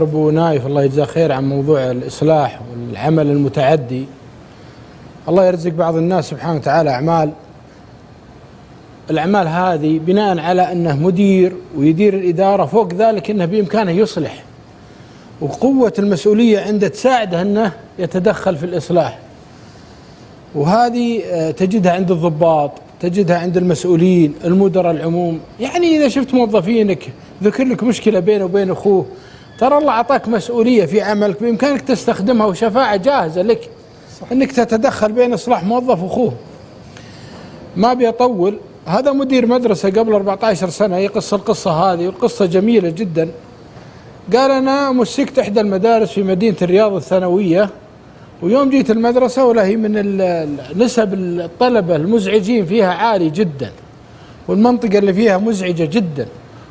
ابو نايف الله يجزاه خير عن موضوع الاصلاح والعمل المتعدي. الله يرزق بعض الناس سبحانه وتعالى الاعمال هذه بناء على انه مدير ويدير الاداره، فوق ذلك انه بامكانه يصلح، وقوه المسؤوليه عنده تساعده انه يتدخل في الاصلاح. وهذه تجدها عند الضباط، تجدها عند المسؤولين، المدراء العموم. يعني اذا شفت موظفينك ذكر لك مشكله بينه وبين اخوه، ترى الله أعطاك مسؤولية في عملك بإمكانك تستخدمها، وشفاعة جاهزة لك أنك تتدخل بين إصلاح موظف وأخوه. ما بيطول، هذا مدير مدرسة قبل 14 سنة يقص القصة هذه، والقصة جميلة جدا. قال أنا مسكت إحدى المدارس في مدينة الرياض الثانوية، ويوم جيت المدرسة ولا هي من نسب الطلبة المزعجين فيها عالي جدا، والمنطقة اللي فيها مزعجة جدا،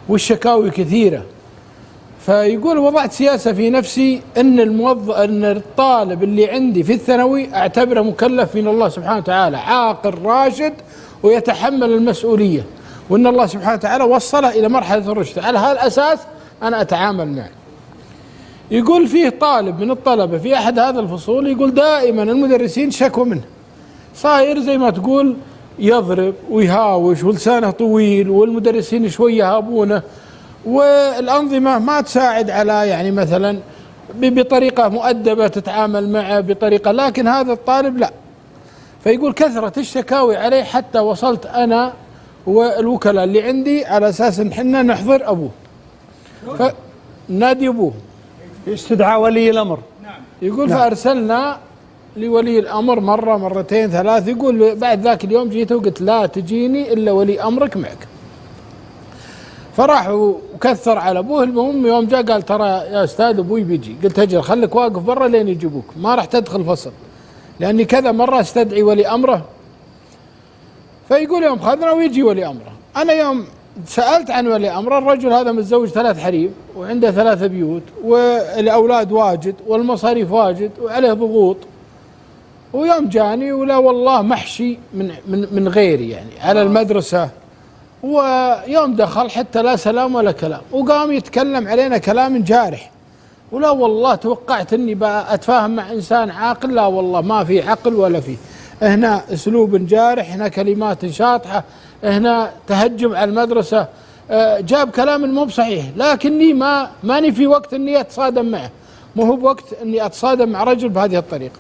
والشكاوي كثيرة. فيقول وضعت سياسة في نفسي أن الطالب اللي عندي في الثانوي أعتبره مكلف من الله سبحانه وتعالى، عاقل راشد ويتحمل المسؤولية، وأن الله سبحانه وتعالى وصله إلى مرحلة الرشد. على هذا الأساس أنا أتعامل معه. يقول فيه طالب من الطلبة في أحد هذا الفصول، يقول دائما المدرسين شكوا منه، صاير زي ما تقول يضرب ويهاوش ولسانه طويل، والمدرسين شوي يهابونه، والأنظمة ما تساعد على يعني مثلا بطريقة مؤدبة تتعامل معه بطريقة، لكن هذا الطالب لا. فيقول كثرة الشكاوي عليه حتى وصلت أنا والوكلاء اللي عندي على أساس إن حنا نحضر أبوه، فنادي أبوه استدعاء ولي الأمر. يقول فأرسلنا لولي الأمر مرة مرتين ثلاث. يقول بعد ذاك اليوم جيته وقلت لا تجيني إلا ولي أمرك معك. فراح وكثر على ابوه. المهم يوم جاء قال ترى يا استاذ ابوي بيجي. قلت اجل خليك واقف برا لين يجيبوك، ما راح تدخل فصل لاني كذا مره استدعي ولي امره. فيقول يوم خذنا ويجي ولي امره. انا يوم سالت عن ولي امره، الرجل هذا متزوج 3 حريم وعنده 3 بيوت، والاولاد واجد والمصاريف واجد وعليه ضغوط. ويوم جاني ولا والله محشي من غيري يعني على المدرسه. ويوم دخل حتى لا سلام ولا كلام، وقام يتكلم علينا كلام جارح. ولا والله توقعت اني اتفاهم مع انسان عاقل، لا والله ما في عقل ولا في هنا اسلوب جارح، هنا كلمات شاطحه، هنا تهجم على المدرسه. جاب كلام مو بصحيح، لكني ماني في وقت اني اتصادم معه، مو هو بوقت اني اتصادم مع رجل بهذه الطريقه.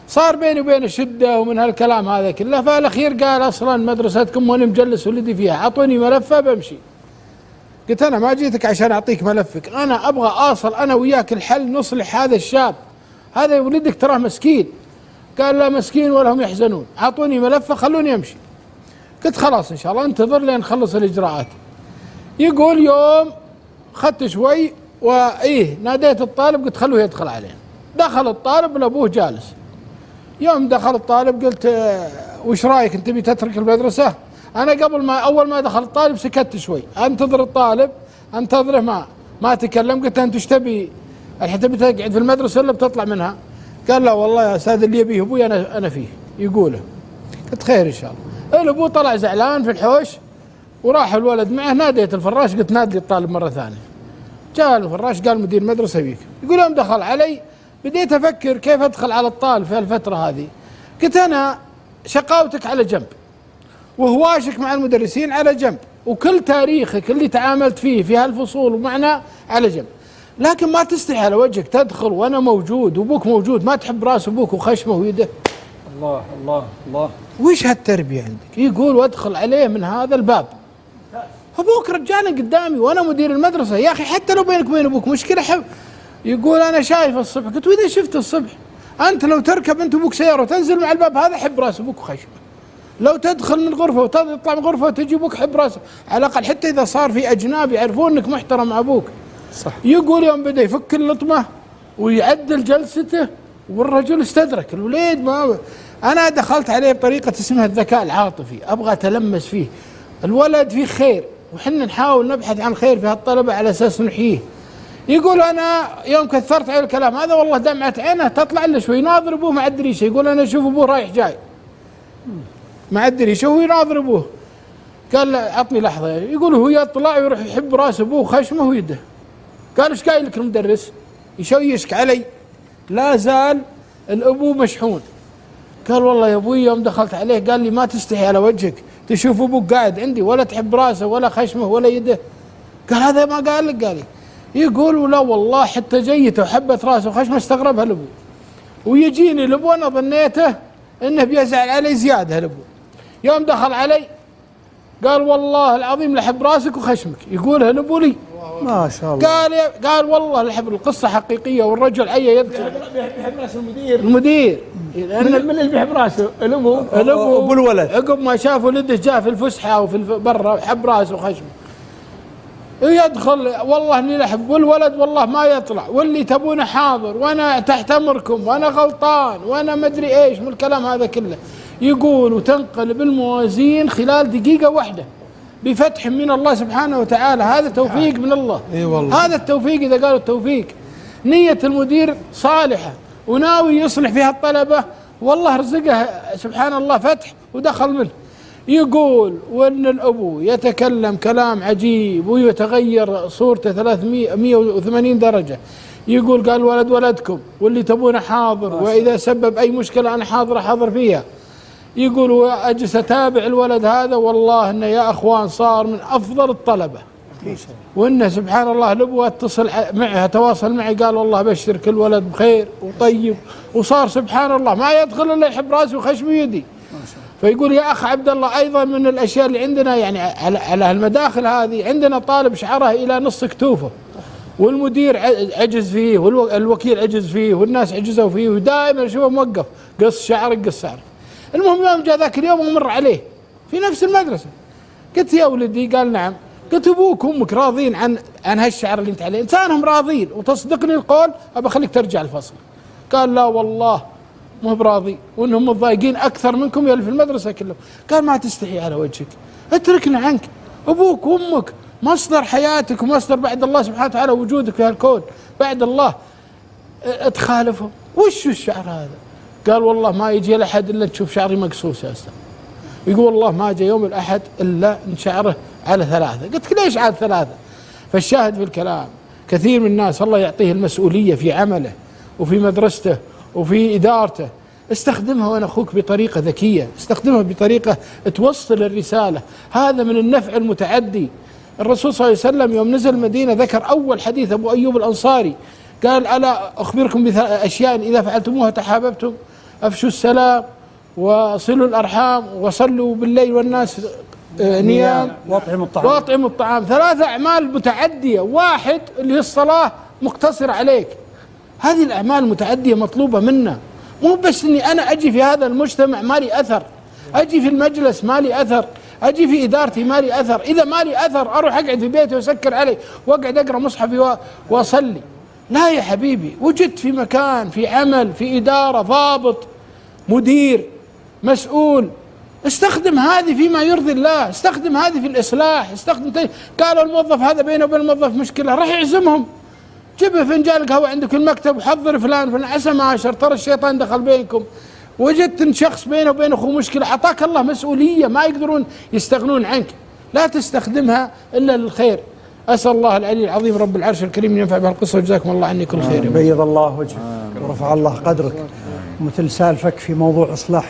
صار بيني وبين شده ومن هالكلام هذا كله. فالاخير قال اصلا مدرستكم وانا مجلس ولدي فيها، اعطوني ملفه بمشي. قلت انا ما جيتك عشان اعطيك ملفك، انا ابغى اصل انا وياك الحل، نصلح هذا الشاب، هذا ولدك تراه مسكين. قال لا مسكين ولا هم يحزنون، اعطوني ملفه خلوني امشي. قلت خلاص ان شاء الله انتظر لين نخلص الاجراءات. يقول يوم اخذت شوي ناديت الطالب قلت خلوه يدخل علينا. دخل الطالب لابوه جالس. يوم دخل الطالب قلت وش رايك انت تبي تترك المدرسه؟ انا اول ما دخل الطالب سكت شوي، انتظر الطالب انتظره ما تكلم. قلت انت ايش تبي الحين، تبي تقعد في المدرسه ولا بتطلع منها؟ قال لا والله يا استاذ اللي يبيه ابوي انا فيه يقوله. قلت خير ان شاء الله. الابو طلع زعلان في الحوش، وراح الولد معه. ناديت الفراش قلت نادي لي الطالب مره ثانيه. جاء الفراش قال مدير المدرسه بيك. يقول يوم دخل علي بديت افكر كيف ادخل على الطالب في الفتره هذه. قلت انا شقاوتك على جنب، وهواشك مع المدرسين على جنب، وكل تاريخك اللي تعاملت فيه في هالفصول ومعنا على جنب، لكن ما تستحي على وجهك تدخل وانا موجود وابوك موجود، ما تحب راس ابوك وخشمه ويده. الله الله الله، وش هالتربيه عندك؟ يقول وادخل عليه من هذا الباب. ابوك رجعنا قدامي وانا مدير المدرسه يا اخي، حتى لو بينك وبين ابوك مشكله حب. يقول انا شايف الصبح. قلت واذا شفت الصبح انت لو تركب انت وابوك سياره وتنزل مع الباب هذا حب راس ابوك وخشمه، لو تدخل من غرفه وتطلع من غرفه وتجي ابوك حب راسه، على الاقل حتى اذا صار في اجناب يعرفون انك محترم مع ابوك. صح. يقول يوم بدا يفك اللطمه ويعدل جلسته، والرجل استدرك الوليد. ما انا دخلت عليه بطريقه اسمها الذكاء العاطفي، ابغى اتلمس فيه. الولد فيه خير وحنا نحاول نبحث عن خير في هالطلبه على اساس نحييه. يقول انا يوم كثرت عليه الكلام هذا والله دمعت عينه تطلع له شوي، يناظر ابوه مع الدريشه. يقول انا اشوف ابوه رايح جاي مع الدريشه وهو يناظر ابوه. قال له عطني لحظه. يقول هو يطلع ويروح يحب راس ابوه وخشمه ويده. قال ايش قايل لك المدرس؟ يشيشك علي. لا زال الابو مشحون. قال والله يا ابوي يوم دخلت عليه قال لي ما تستحي على وجهك، تشوف ابوك قاعد عندي ولا تحب راسه ولا خشمه ولا يده. قال هذا ما قال لك؟ قال لي. يقول ولا والله حتى جيته وحبت راسه وخشمه استغربها الابو، ويجيني الابو انا ظنيته انه بيزعل علي زياده الابو. يوم دخل علي قال والله العظيم لحب راسك وخشمك، يقولها الابو لي. ما شاء الله. قال والله لحب، القصه حقيقيه والرجل عيا يذكر. بيحب راس المدير. المدير من اللي بيحب راسه؟ الابو. ابو الولد. عقب ما شاف ولده جاء في الفسحه وفي برا حب راسه وخشمه. يدخل والله اني لحب، والولد والله ما يطلع، واللي تبونه حاضر، وانا تحت امركم، وانا غلطان، وانا مدري ايش من الكلام هذا كله. يقول وتنقلب الموازين خلال دقيقه واحده بفتح من الله سبحانه وتعالى. هذا توفيق من الله. اي والله. هذا التوفيق اذا قالوا التوفيق. نيه المدير صالحه وناوي يصلح فيها الطلبه، والله رزقه سبحان الله فتح ودخل منه. يقول وان الابو يتكلم كلام عجيب ويتغير صورته 380 درجه. يقول قال ولد ولدكم واللي تبونه حاضر، واذا سبب اي مشكله انا حاضر فيها. يقول واجلس اتابع الولد هذا، والله انه يا اخوان صار من افضل الطلبه. وانه سبحان الله الابو اتصل معه تواصل معي قال والله بشرك الولد بخير وطيب، وصار سبحان الله ما يدخل الا يحب راسي وخشمي يدي. فيقول يا اخ عبد الله ايضا من الاشياء اللي عندنا يعني على المداخل هذه، عندنا طالب شعره الى نص كتوفه، والمدير عجز فيه والوكيل عجز فيه والناس عجزوا فيه، ودائما اشوفه موقف قص شعرك قص شعرك. المهم يوم جاء ذاك اليوم ومر عليه في نفس المدرسه، قلت يا ولدي، قال نعم. قلت ابوك وامك راضين عن هالشعر اللي انت عليه؟ انسانهم راضين وتصدقني القول ابى اخليك ترجع الفصل. قال لا والله مو براضي، وانهم متضايقين اكثر منكم يا اللي في المدرسه كلهم. قال ما تستحي على وجهك، اتركنا عنك، ابوك وامك مصدر حياتك ومصدر بعد الله سبحانه وتعالى وجودك في هالكون بعد الله، تخالفهم. وش الشعر هذا؟ قال والله ما يجي الاحد الا تشوف شعري مقصوص يا استاذ. يقول والله ما جاء يوم الاحد الا ان شعره على 3. قلت ليش على 3؟ فالشاهد في الكلام كثير من الناس الله يعطيه المسؤوليه في عمله وفي مدرسته وفي ادارته، استخدمها وانا اخوك بطريقه ذكيه، استخدمها بطريقه توصل الرساله. هذا من النفع المتعدي. الرسول صلى الله عليه وسلم يوم نزل المدينه ذكر اول حديث ابو ايوب الانصاري، قال الا اخبركم باشياء اذا فعلتموها تحاببتم، افشوا السلام وصلوا الارحام وصلوا بالليل والناس نيام واطعموا الطعام. 3 اعمال متعديه، واحد اللي هي الصلاه مقتصر عليك. هذه الاعمال المتعديه مطلوبه منا، مو بس اني انا اجي في هذا المجتمع ما لي اثر، اجي في المجلس ما لي اثر، اجي في ادارتي ما لي اثر. اذا ما لي اثر اروح اقعد في بيتي واسكر علي واقعد اقرا مصحفي واصلي. لا يا حبيبي، وجدت في مكان، في عمل، في اداره، ضابط، مدير، مسؤول، استخدم هذه فيما يرضي الله، استخدم هذه في الاصلاح، قالوا الموظف هذا بينه وبين الموظف مشكله، راح يعزمهم، جيب فنجان قهوه عندك في المكتب وحضر فلان عسى ما عشر، ترى الشيطان دخل بينكم. وجدت ان شخص بينه وبين اخوه مشكله، اعطاك الله مسؤوليه ما يقدرون يستغنون عنك، لا تستخدمها الا للخير. اسال الله العلي العظيم رب العرش الكريم ان ينفع بهالقصه، وجزاكم الله عني كل خير. بيض الله وجهك ورفع الله قدرك. مثل سالفك في موضوع اصلاح